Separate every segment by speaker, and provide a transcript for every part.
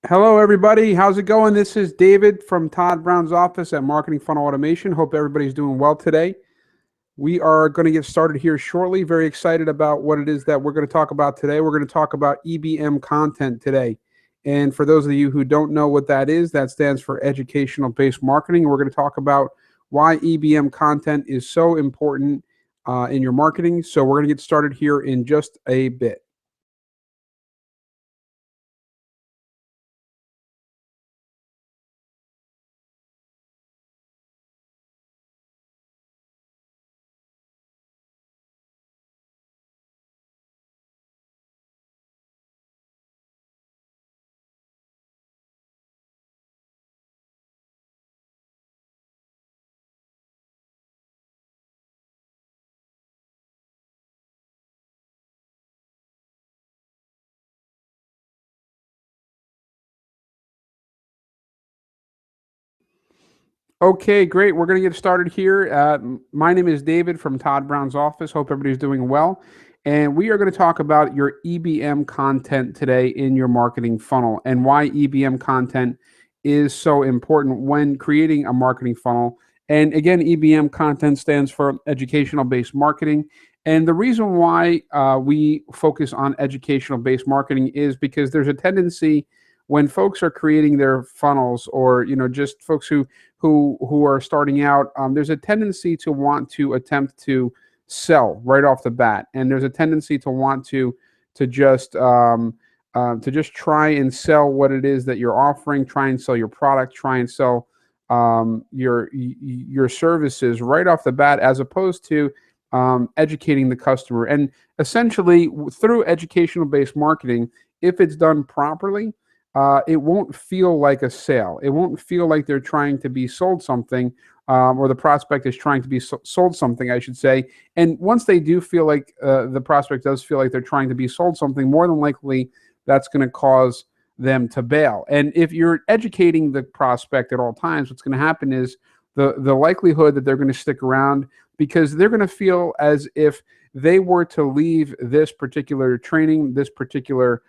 Speaker 1: Hello, everybody. How's it going? This is David from Todd Brown's office at Marketing Funnel Automation. Hope everybody's doing well today. We are going to get started here shortly. Very excited about what it is that we're going to talk about today. We're going to talk about EBM content today. And for those of you who don't know what that is, that stands for Educational Based Marketing. We're going to talk about why EBM content is so important in your marketing. So we're going to get started here in just a bit. Okay, great. We're going to get started here. My name is David from Todd Brown's office. Hope everybody's doing well. And we are going to talk about your EBM content today in your marketing funnel and why EBM content is so important when creating a marketing funnel. And again, EBM content stands for educational based marketing. And the reason why we focus on educational based marketing is because there's a tendency when folks are creating their funnels, or just folks who are starting out, there's a tendency to want to attempt to sell right off the bat, and there's a tendency to want to just to just try and sell what it is that you're offering, try and sell your product, try and sell your services right off the bat, as opposed to educating the customer. And essentially, through educational based marketing, if it's done properly, it won't feel like a sale. It won't feel like they're trying to be sold something, or the prospect is trying to be sold something, I should say. And once they do feel like the prospect does feel like they're trying to be sold something, more than likely that's going to cause them to bail. And if you're educating the prospect at all times, what's going to happen is the likelihood that they're going to stick around, because they're going to feel as if they were to leave this particular training, this particular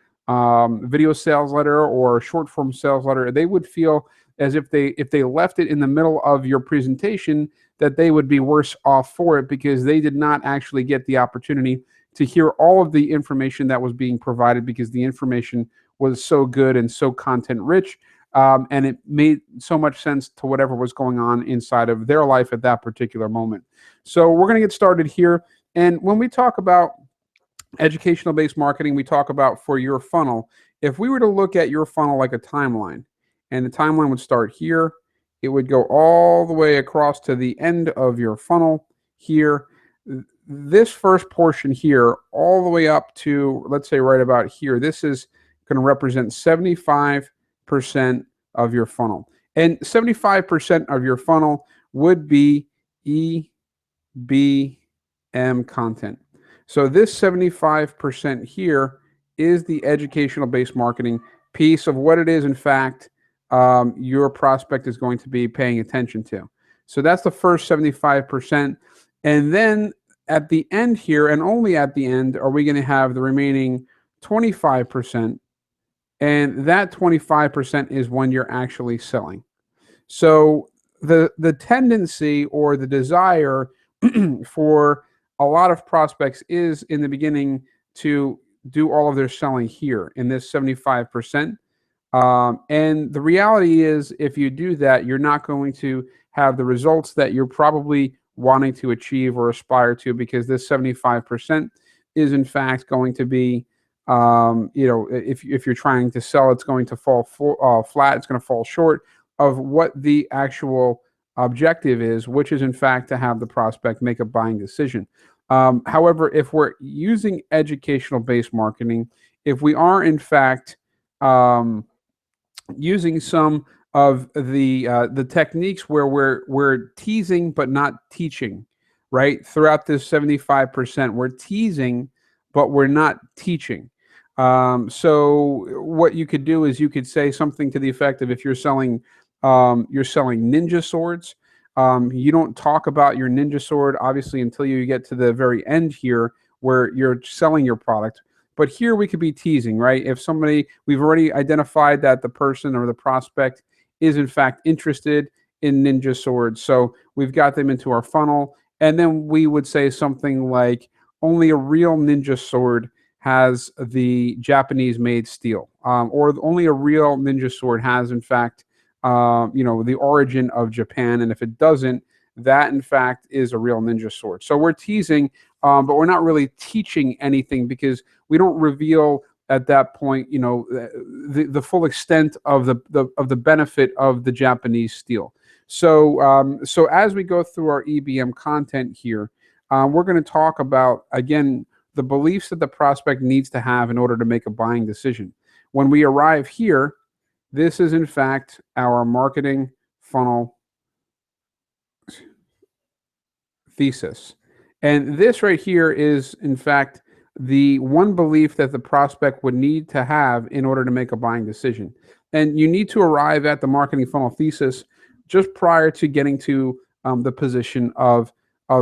Speaker 1: video sales letter or short form sales letter, they would feel as if they left it in the middle of your presentation, that they would be worse off for it, because they did not actually get the opportunity to hear all of the information that was being provided, because the information was so good and so content rich, and it made so much sense to whatever was going on inside of their life at that particular moment. So we're going to get started here. And when we talk about educational based marketing, we talk about for your funnel. If we were to look at your funnel like a timeline, and the timeline would start here, it would go all the way across to the end of your funnel here. This first portion here, all the way up to, let's say, right about here, this is going to represent 75% of your funnel. And 75% of your funnel would be EBM content. So this 75% here is the educational based marketing piece of what it is, in fact, your prospect is going to be paying attention to. So that's the first 75%. And then at the end here, and only at the end, are we going to have the remaining 25%. And that 25% is when you're actually selling. So the tendency or the desire for a lot of prospects is in the beginning to do all of their selling here in this 75%. And the reality is, if you do that, you're not going to have the results that you're probably wanting to achieve or aspire to, because this 75% is in fact going to be, if you're trying to sell, it's going to fall flat. It's going to fall short of what the actual objective is, which is in fact to have the prospect make a buying decision. However, if we're using educational based marketing, if we are in fact using some of the techniques where we're teasing but not teaching, right? Throughout this 75%, we're teasing but we're not teaching. So what you could do is you could say something to the effect of, if you're selling ninja swords, you don't talk about your ninja sword obviously until you get to the very end here, where you're selling your product. But here we could be teasing, right? If somebody, we've already identified that the person or the prospect is in fact interested in ninja swords. So we've got them into our funnel. And then we would say something like, only a real ninja sword has the Japanese made steel, or only a real ninja sword has, in fact, the origin of Japan. And if it doesn't, that in fact is a real ninja sword. So we're teasing, but we're not really teaching anything because we don't reveal at that point, the full extent of the benefit of the Japanese steel. So as we go through our EBM content here, we're going to talk about, again, the beliefs that the prospect needs to have in order to make a buying decision. When we arrive here, this is in fact our marketing funnel thesis. And this right here is in fact the one belief that the prospect would need to have in order to make a buying decision. And you need to arrive at the marketing funnel thesis just prior to getting to the position of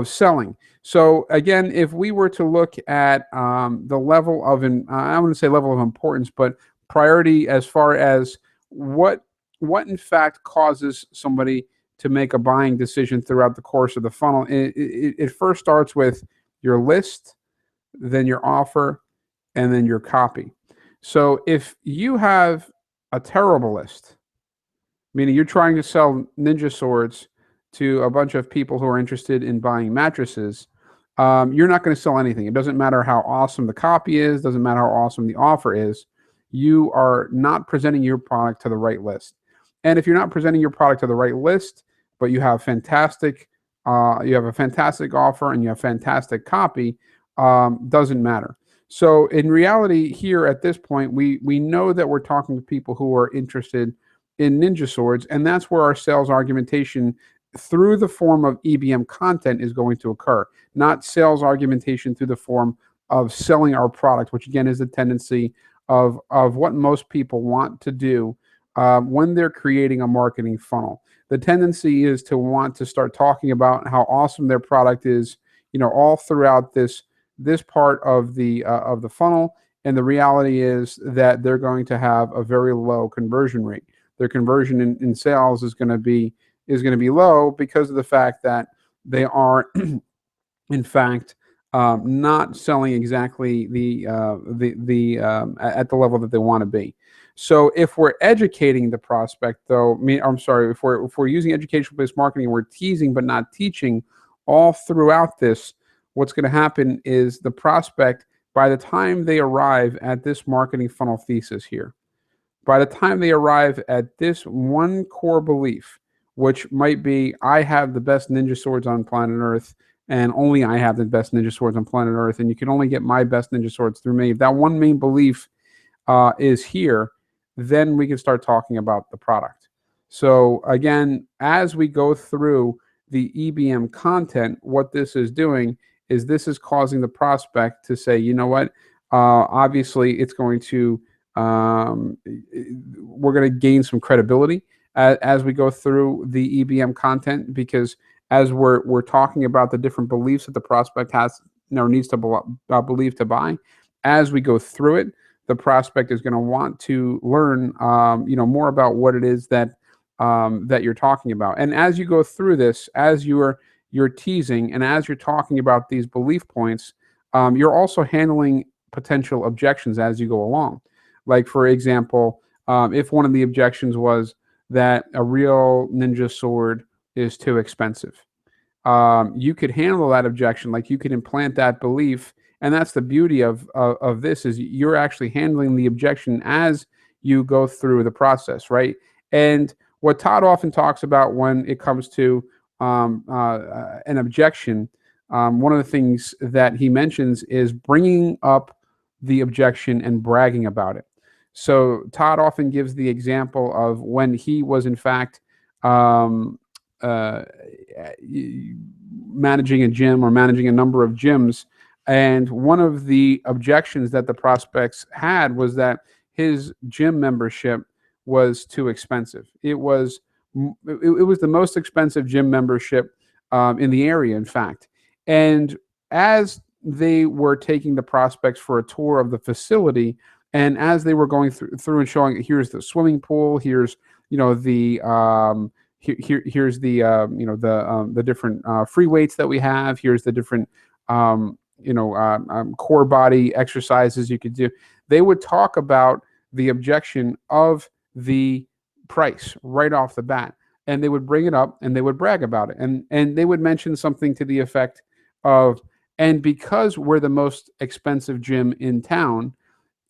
Speaker 1: selling. So again, if we were to look at the level of, I wouldn't say level of importance, but priority as far as what in fact causes somebody to make a buying decision throughout the course of the funnel, it first starts with your list, then your offer, and then your copy. So if you have a terrible list, meaning you're trying to sell ninja swords to a bunch of people who are interested in buying mattresses, you're not going to sell anything. It doesn't matter how awesome the copy is, doesn't matter how awesome the offer is. You are not presenting your product to the right list. And if you're not presenting your product to the right list, but you have a fantastic offer and you have fantastic copy, doesn't matter. So in reality, here at this point, we know that we're talking to people who are interested in ninja swords, and that's where our sales argumentation through the form of EBM content is going to occur, not sales argumentation through the form of selling our product, which again is the tendency of what most people want to do when they're creating a marketing funnel. The tendency is to want to start talking about how awesome their product is, all throughout this part of the funnel. And the reality is that they're going to have a very low conversion rate. Their conversion in sales is going to be low because of the fact that they are, in fact, not selling exactly at the level that they want to be. So if we're educating the prospect, though, if we're using educational-based marketing, we're teasing but not teaching all throughout this, what's going to happen is the prospect, by the time they arrive at this marketing funnel thesis here, by the time they arrive at this one core belief, which might be, I have the best ninja swords on planet Earth, and only I have the best ninja swords on planet Earth, and you can only get my best ninja swords through me. If that one main belief is here, then we can start talking about the product. So again, as we go through the EBM content, what this is doing is this is causing the prospect to say, you know what, obviously it's going to, we're going to gain some credibility as we go through the EBM content, because as we're talking about the different beliefs that the prospect has or needs to believe to buy, as we go through it, the prospect is going to want to learn, more about what it is that you're talking about. And as you go through this, as you're teasing and as you're talking about these belief points, you're also handling potential objections as you go along. Like, for example, if one of the objections was that a real ninja sword is too expensive, you could handle that objection. Like, you could implant that belief. And that's the beauty of this, is you're actually handling the objection as you go through the process, right? And what Todd often talks about when it comes to an objection, one of the things that he mentions is bringing up the objection and bragging about it. So Todd often gives the example of when he was in fact managing a gym or managing a number of gyms. And one of the objections that the prospects had was that his gym membership was too expensive. It was the most expensive gym membership in the area, in fact. And as they were taking the prospects for a tour of the facility, and as they were going through and showing, here's the swimming pool, here's the here's the the different free weights that we have, here's the different core body exercises you could do. They would talk about the objection of the price right off the bat, and they would bring it up and they would brag about it, and they would mention something to the effect of, and because we're the most expensive gym in town,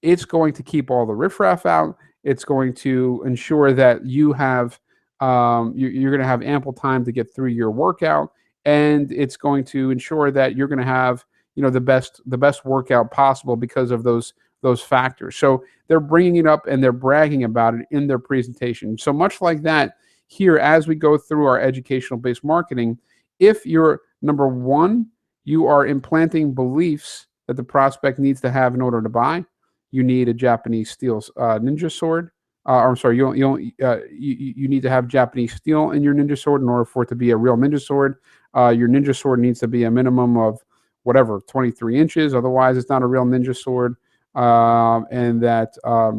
Speaker 1: it's going to keep all the riffraff out. It's going to ensure that you have you're going to have ample time to get through your workout, and it's going to ensure that you're going to have the best workout possible because of those factors. So they're bringing it up and they're bragging about it in their presentation. So much like that here, as we go through our educational based marketing, if you're number one, you are implanting beliefs that the prospect needs to have in order to buy. You need a Japanese steel ninja sword. I'm sorry, you need to have Japanese steel in your ninja sword in order for it to be a real ninja sword. Your ninja sword needs to be a minimum of whatever 23 inches. Otherwise, it's not a real ninja sword. And that a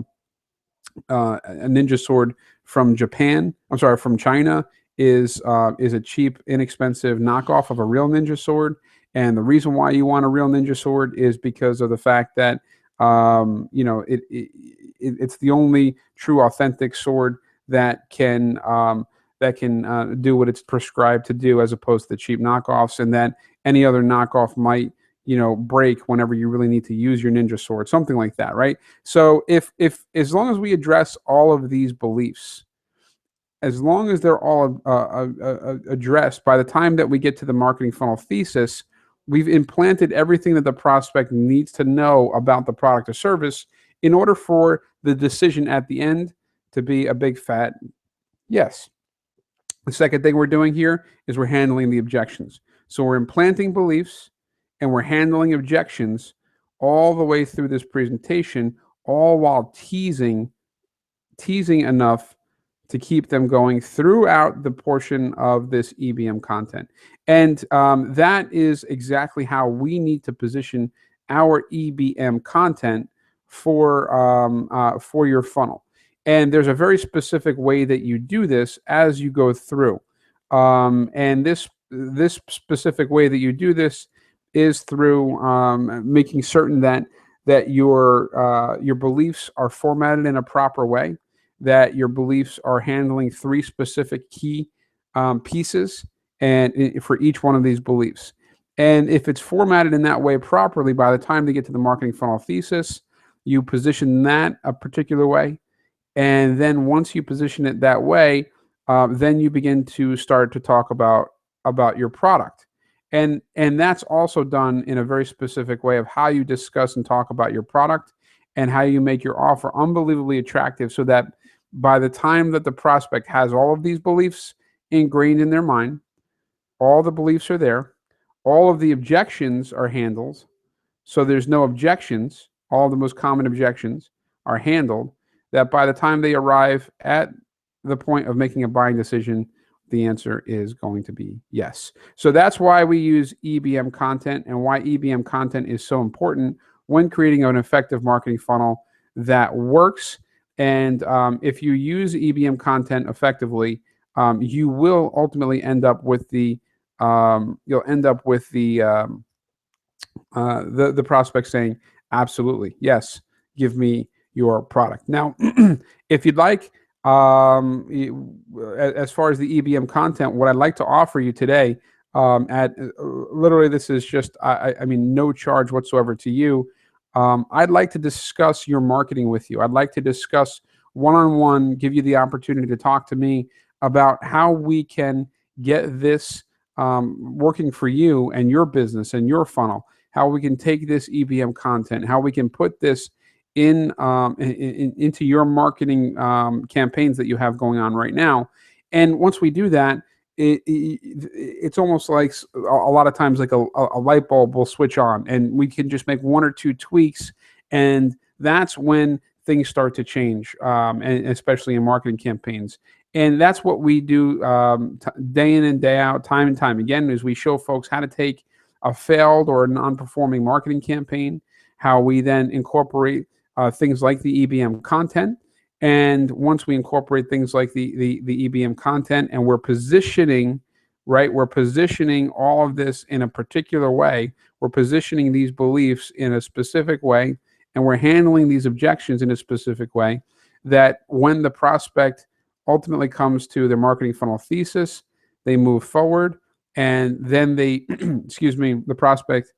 Speaker 1: ninja sword from from China is a cheap, inexpensive knockoff of a real ninja sword. And the reason why you want a real ninja sword is because of the fact that it's the only true, authentic sword that can do what it's prescribed to do, as opposed to the cheap knockoffs, and that any other knockoff might break whenever you really need to use your ninja sword, something like that, right? So if as long as we address all of these beliefs, as long as they're all addressed, by the time that we get to the marketing funnel thesis, we've implanted everything that the prospect needs to know about the product or service in order for the decision at the end to be a big fat yes. The second thing we're doing here is we're handling the objections. So we're implanting beliefs and we're handling objections all the way through this presentation, all while teasing enough to keep them going throughout the portion of this EBM content. And that is exactly how we need to position our EBM content for your funnel. And there's a very specific way that you do this as you go through. And this specific way that you do this is through making certain that your beliefs are formatted in a proper way, that your beliefs are handling 3 specific key pieces and for each one of these beliefs. And if it's formatted in that way properly, by the time they get to the marketing funnel thesis, you position that a particular way. And then once you position it that way, then you begin to start to talk about your product. And that's also done in a very specific way of how you discuss and talk about your product and how you make your offer unbelievably attractive, so that by the time that the prospect has all of these beliefs ingrained in their mind, all the beliefs are there, all of the objections are handled, so there's no objections, all the most common objections are handled, that by the time they arrive at the point of making a buying decision, the answer is going to be yes. So that's why we use EBM content, and why EBM content is so important when creating an effective marketing funnel that works. And if you use EBM content effectively, you will ultimately end up with the prospect saying, absolutely, yes, give me your product. Now, if you'd like, as far as the EBM content, what I'd like to offer you today, at literally, this is just, I mean, no charge whatsoever to you. I'd like to discuss your marketing with you. I'd like to discuss one-on-one, give you the opportunity to talk to me about how we can get this working for you and your business and your funnel, how we can take this EBM content, how we can put this into your marketing campaigns that you have going on right now. And once we do that, it's almost like a lot of times like a light bulb will switch on, and we can just make 1 or 2 tweaks, and that's when things start to change, and especially in marketing campaigns. And that's what we do day in and day out, time and time again, is we show folks how to take a failed or a non-performing marketing campaign, how we then incorporate things like the EBM content. And once we incorporate things like the EBM content and we're positioning, right, we're positioning all of this in a particular way, we're positioning these beliefs in a specific way, and we're handling these objections in a specific way, that when the prospect ultimately comes to their marketing funnel thesis, they move forward, and then they, excuse me, the prospect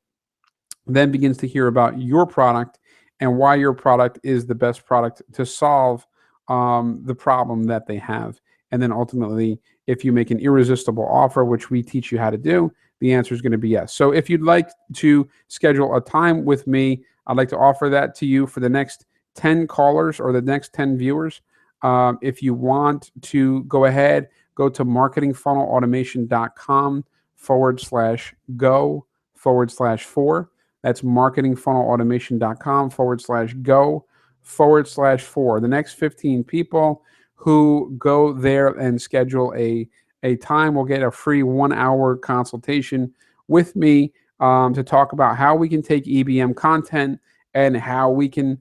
Speaker 1: then begins to hear about your product and why your product is the best product to solve the problem that they have. And then ultimately, if you make an irresistible offer, which we teach you how to do, the answer is going to be yes. So if you'd like to schedule a time with me, I'd like to offer that to you for the next 10 callers or the next 10 viewers. If you want to go ahead, go to marketingfunnelautomation.com/go/4. That's marketingfunnelautomation.com/go/4. The next 15 people who go there and schedule a time will get a free 1-hour consultation with me to talk about how we can take EBM content and how we can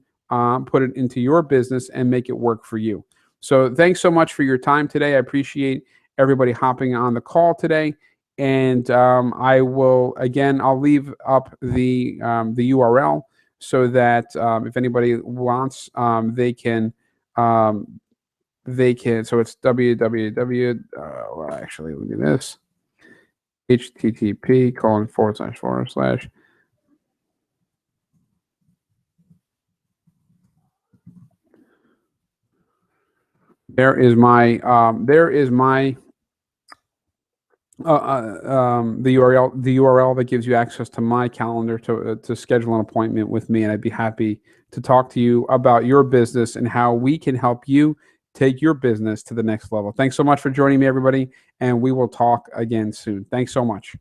Speaker 1: put it into your business and make it work for you. So thanks so much for your time today. I appreciate everybody hopping on the call today. And I will, again, I'll leave up the URL so that if anybody wants, they can, so it's www, well, actually, look at this, http:// there is my the URL that gives you access to my calendar to schedule an appointment with me, and I'd be happy to talk to you about your business and how we can help you take your business to the next level. Thanks so much for joining me, everybody, and we will talk again soon. Thanks so much.